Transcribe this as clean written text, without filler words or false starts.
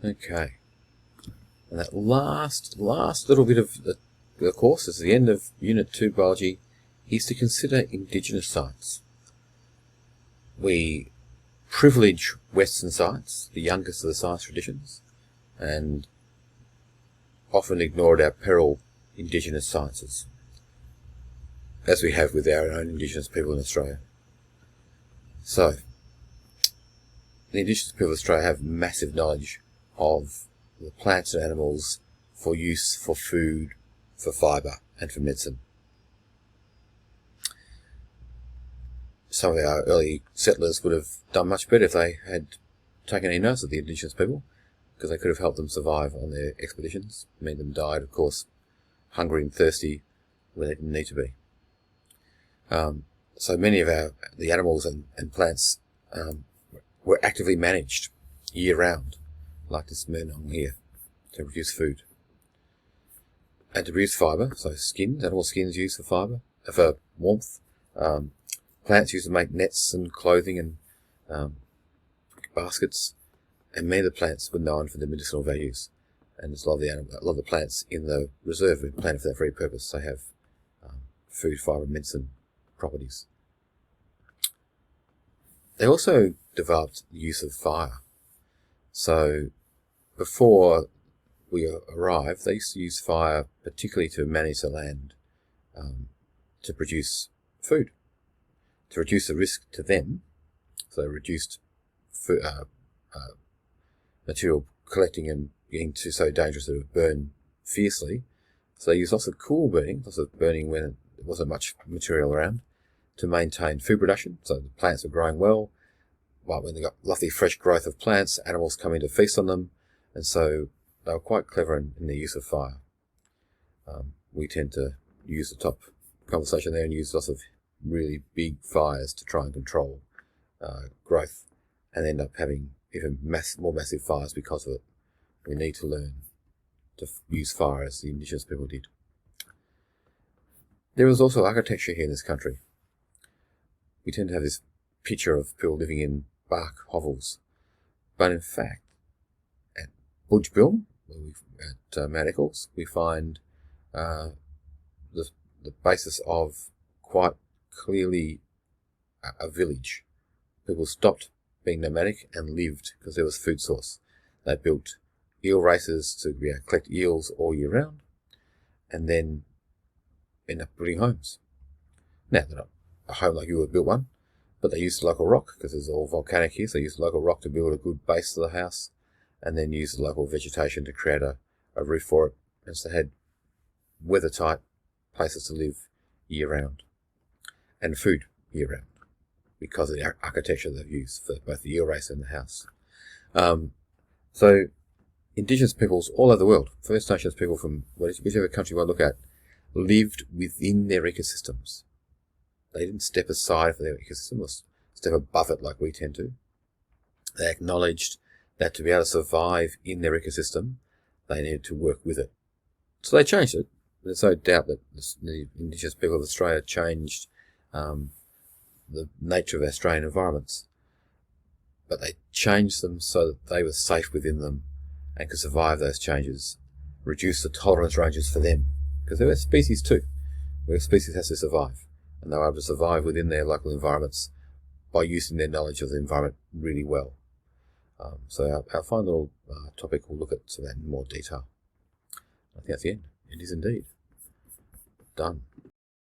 Okay. And that last little bit of the course, is the end of Unit 2 Biology, is to consider Indigenous science. We privilege Western science, the youngest of the science traditions, and often ignore at our peril Indigenous sciences, as we have with our own Indigenous people in Australia. So, the Indigenous people of Australia have massive knowledge of the plants and animals for use for food, for fibre, and for medicine. Some of our early settlers would have done much better if they had taken any notice of the Indigenous people, because they could have helped them survive on their expeditions. Many of them died, of course, hungry and thirsty when they didn't need to be. So many of the animals and plants were actively managed year-round, like this murnong here, to produce food. And to produce fibre, so skins, animal skins used for fibre, for warmth. Plants used to make nets and clothing and baskets, and many of the plants were known for their medicinal values. And a lot of the plants in the reserve were planted for that very purpose. They have food, fibre, medicine properties. They also developed the use of fire. So before we arrived, they used to use fire particularly to manage the land, to produce food, to reduce the risk to them. So they reduced material collecting and getting so dangerous that it would burn fiercely. So they used lots of cool burning, lots of burning when there wasn't much material around, to maintain food production. So the plants were growing well, but when they got lovely fresh growth of plants, animals come in to feast on them, and so they were quite clever in their use of fire. We tend to use the top conversation there and use lots of really big fires to try and control growth, and end up having even more massive fires because of it. We need to learn to use fire as the Indigenous people did. There is also architecture here in this country. We tend to have this picture of people living in bark hovels, but in fact, at Budgebill, at Mount Eccles, we find the basis of quite clearly a village. People stopped being nomadic and lived because there was food source. They built eel races to collect eels all year round, and then end up building homes. Now, they're not a home like you would have built one, but they used the local rock, because it's all volcanic here, so they used the local rock to build a good base to the house, and then use the local vegetation to create a roof for it. And so they had weather-tight places to live year-round, and food year-round, because of the architecture they've used for both the eel race and the house. So Indigenous peoples all over the world, First Nations people from whichever country you want to look at, lived within their ecosystems. They didn't step aside for their ecosystem or step above it like we tend to. They acknowledged that to be able to survive in their ecosystem, they needed to work with it. So they changed it. There's no doubt that the Indigenous people of Australia changed the nature of Australian environments. But they changed them so that they were safe within them and could survive those changes, reduce the tolerance ranges for them. Because they're a species too. Where a species has to survive. And they're able to survive within their local environments by using their knowledge of the environment really well. So our final topic will look at some of that in more detail. I think that's the end. It is indeed. Done.